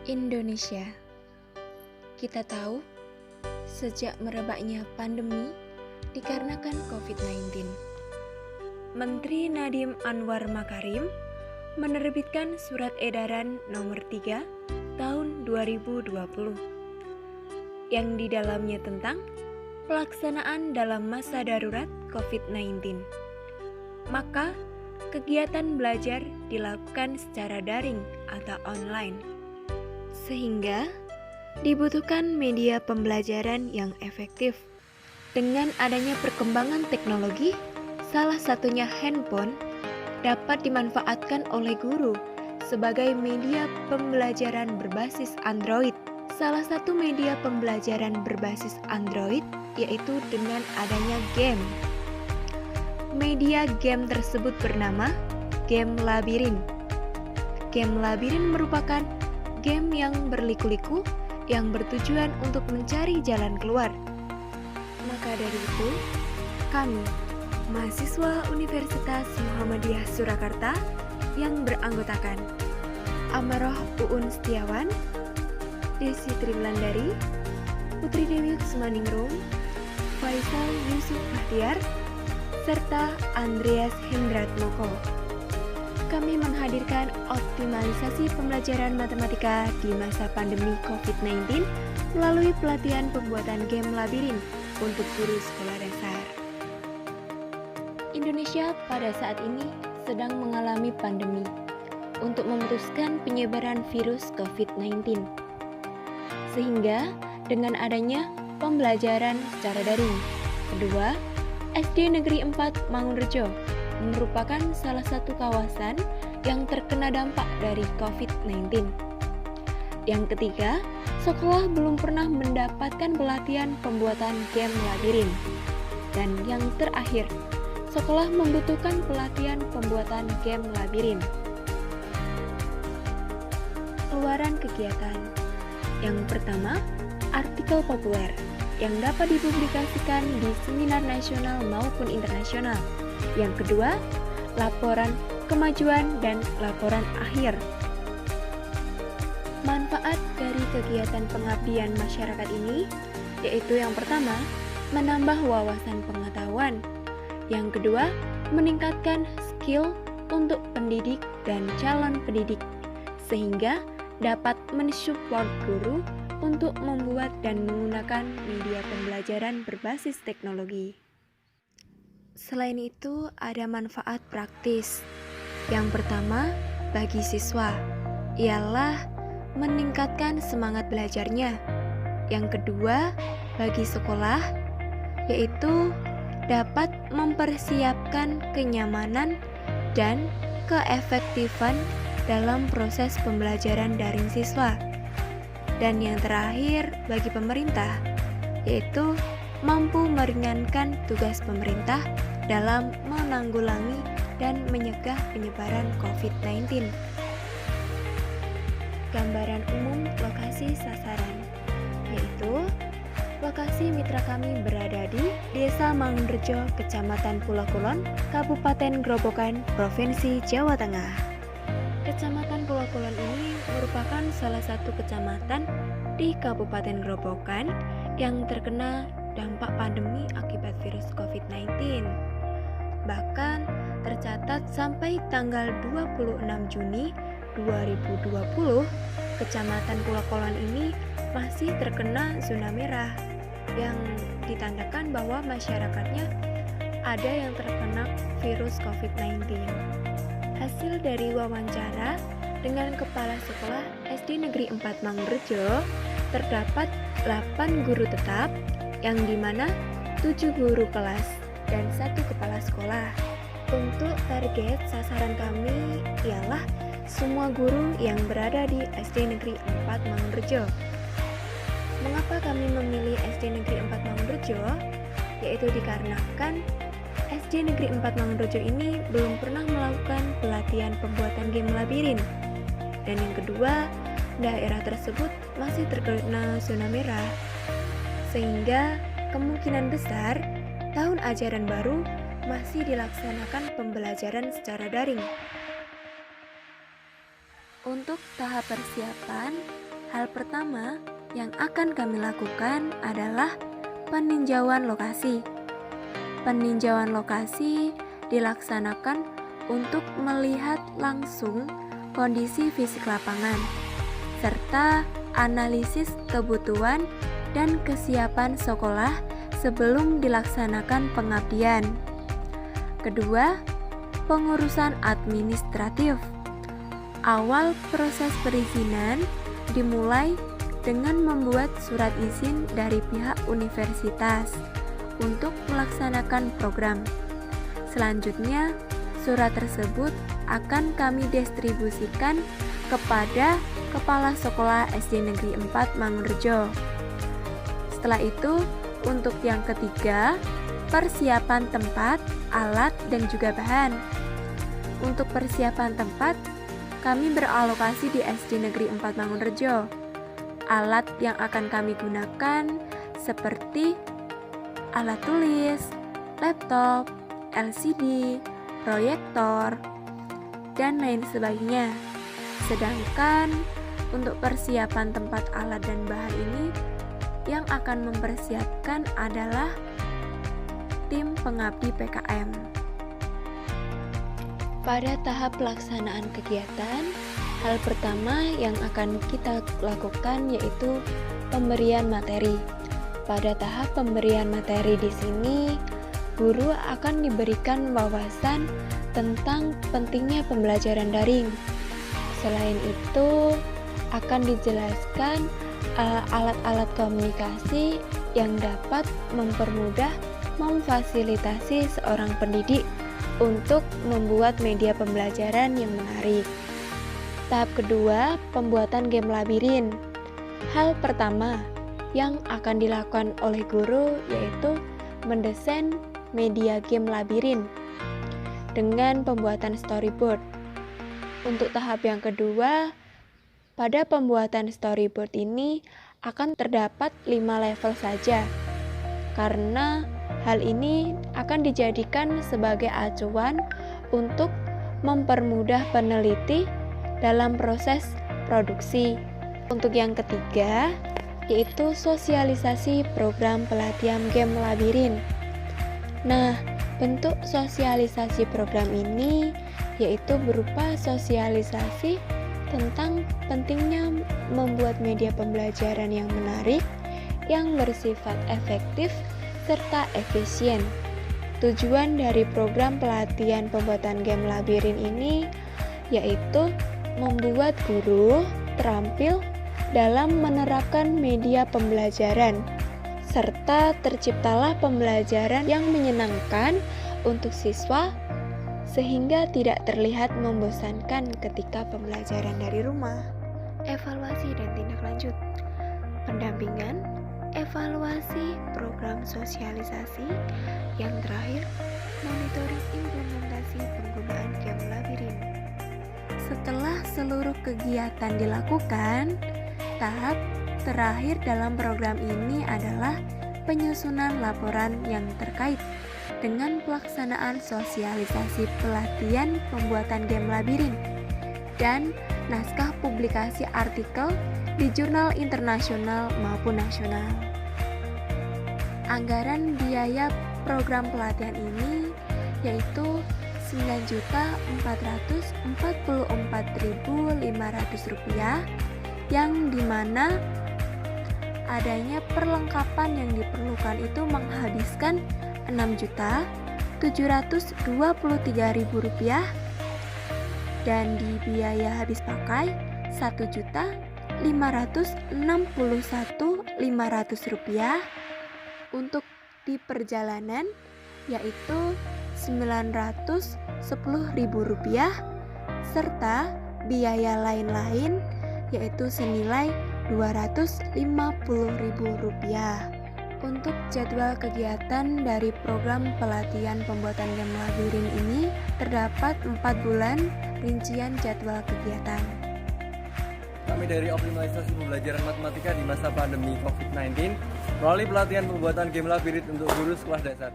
Indonesia. Kita tahu, sejak merebaknya pandemi dikarenakan COVID-19, Menteri Nadiem Anwar Makarim menerbitkan Surat Edaran Nomor 3 Tahun 2020 yang di dalamnya tentang pelaksanaan dalam masa darurat COVID-19. Maka, kegiatan belajar dilakukan secara daring atau online, sehingga dibutuhkan media pembelajaran yang efektif. Dengan adanya perkembangan teknologi, salah satunya handphone, dapat dimanfaatkan oleh guru sebagai media pembelajaran berbasis Android. Salah satu media pembelajaran berbasis Android yaitu dengan adanya game. Media game tersebut bernama Game Labirin. Game Labirin merupakan game yang berliku-liku yang bertujuan untuk mencari jalan keluar. Maka dari itu, kami, mahasiswa Universitas Muhammadiyah Surakarta yang beranggotakan Amaroh Uun Setiawan, Desi Triwulandari, Putri Dewi Kusmaningrum, Faisal Yusuf Bahtiar, serta Andreas Hendratmoko. Kami menghadirkan optimalisasi pembelajaran matematika di masa pandemi COVID-19 melalui pelatihan pembuatan game labirin untuk guru sekolah dasar. Indonesia pada saat ini sedang mengalami pandemi untuk memutuskan penyebaran virus COVID-19. Sehingga dengan adanya pembelajaran secara daring. Kedua, SD Negeri 4 Mangunrejo merupakan salah satu kawasan yang terkena dampak dari COVID-19. Yang ketiga, sekolah belum pernah mendapatkan pelatihan pembuatan game labirin. Dan yang terakhir, sekolah membutuhkan pelatihan pembuatan game labirin. Keluaran kegiatan. Yang pertama, artikel populer yang dapat dipublikasikan di seminar nasional maupun internasional. Yang kedua, laporan kemajuan dan laporan akhir. Manfaat dari kegiatan pengabdian masyarakat ini yaitu yang pertama, menambah wawasan pengetahuan. Yang kedua, meningkatkan skill untuk pendidik dan calon pendidik sehingga dapat mensupport guru untuk membuat dan menggunakan media pembelajaran berbasis teknologi. Selain itu, ada manfaat praktis. Yang pertama, bagi siswa, ialah meningkatkan semangat belajarnya. Yang kedua, bagi sekolah, yaitu dapat mempersiapkan kenyamanan dan keefektifan dalam proses pembelajaran daring siswa. Dan yang terakhir, bagi pemerintah, yaitu mampu meringankan tugas pemerintah dalam menanggulangi dan mencegah penyebaran COVID-19. Gambaran umum lokasi sasaran, yaitu lokasi mitra kami berada di Desa Mangunrejo, Kecamatan Pulau Kulon, Kabupaten Grobogan, Provinsi Jawa Tengah. Kecamatan Pulau Kulon ini merupakan salah satu kecamatan di Kabupaten Grobogan yang terkena dampak pandemi akibat virus COVID-19. Bahkan tercatat sampai tanggal 26 Juni 2020, Kecamatan Pulau Kulon ini masih terkena zona merah yang ditandakan bahwa masyarakatnya ada yang terkena virus COVID-19. Hasil dari wawancara dengan Kepala Sekolah SD Negeri 4 Mangunrejo, terdapat 8 guru tetap yang dimana 7 guru kelas dan 1 kepala sekolah. Untuk target sasaran kami ialah semua guru yang berada di SD Negeri 4 Mangunrejo. Mengapa kami memilih SD Negeri 4 Mangunrejo? Yaitu dikarenakan SD Negeri 4 Mangunrejo ini belum pernah melakukan pelatihan pembuatan game labirin. Dan yang kedua, daerah tersebut masih terkena zona merah. Sehingga kemungkinan besar tahun ajaran baru masih dilaksanakan pembelajaran secara daring. Untuk tahap persiapan, Hal pertama yang akan kami lakukan adalah peninjauan lokasi. Peninjauan lokasi dilaksanakan untuk melihat langsung kondisi fisik lapangan, serta analisis kebutuhan dan kesiapan sekolah sebelum dilaksanakan pengabdian. Kedua, pengurusan administratif. Awal proses perizinan dimulai dengan membuat surat izin dari pihak universitas untuk melaksanakan program. Selanjutnya, surat tersebut akan kami distribusikan kepada Kepala Sekolah SD Negeri 4 Mangunrejo. Setelah itu, untuk yang ketiga, persiapan tempat, alat, dan juga bahan. Untuk persiapan tempat, kami beralokasi di SD Negeri 4 Mangunrejo. Alat yang akan kami gunakan seperti alat tulis, laptop, LCD, proyektor, dan lain sebagainya. Sedangkan untuk persiapan tempat, alat, dan bahan ini yang akan mempersiapkan adalah tim pengabdi PKM. Pada tahap pelaksanaan kegiatan, hal pertama yang akan kita lakukan yaitu pemberian materi. Pada tahap pemberian materi di sini, guru akan diberikan wawasan tentang pentingnya pembelajaran daring. Selain itu, akan dijelaskan alat-alat komunikasi yang dapat mempermudah memfasilitasi seorang pendidik untuk membuat media pembelajaran yang menarik. Tahap kedua, pembuatan game labirin. Hal pertama yang akan dilakukan oleh guru yaitu mendesain media game labirin dengan pembuatan storyboard. Untuk tahap yang kedua, pada pembuatan storyboard ini akan terdapat 5 level saja, karena hal ini akan dijadikan sebagai acuan untuk mempermudah peneliti dalam proses produksi. Untuk yang ketiga, yaitu sosialisasi program pelatihan game labirin. Nah, bentuk sosialisasi program ini yaitu berupa sosialisasi tentang pentingnya membuat media pembelajaran yang menarik, yang bersifat efektif, serta efisien. Tujuan dari program pelatihan pembuatan game labirin ini yaitu membuat guru terampil dalam menerapkan media pembelajaran, serta terciptalah pembelajaran yang menyenangkan untuk siswa sehingga tidak terlihat membosankan ketika pembelajaran dari rumah. Evaluasi dan tindak lanjut. Pendampingan, evaluasi program sosialisasi. Yang terakhir, monitoring implementasi penggunaan game labirin. Setelah seluruh kegiatan dilakukan, tahap terakhir dalam program ini adalah penyusunan laporan yang terkait dengan pelaksanaan sosialisasi pelatihan pembuatan game labirin dan naskah publikasi artikel di jurnal internasional maupun nasional. Anggaran biaya program pelatihan ini yaitu Rp9.444.500 yang dimana adanya perlengkapan yang diperlukan itu menghabiskan Rp6.723.000 dan di biaya habis pakai Rp1.561.500. Untuk di perjalanan yaitu Rp910.000 serta biaya lain-lain yaitu senilai Rp250.000. Untuk jadwal kegiatan dari program pelatihan pembuatan game labirin ini terdapat 4 bulan rincian jadwal kegiatan. Kami dari optimalisasi pembelajaran matematika di masa pandemi COVID-19 melalui pelatihan pembuatan game labirin untuk guru sekolah dasar.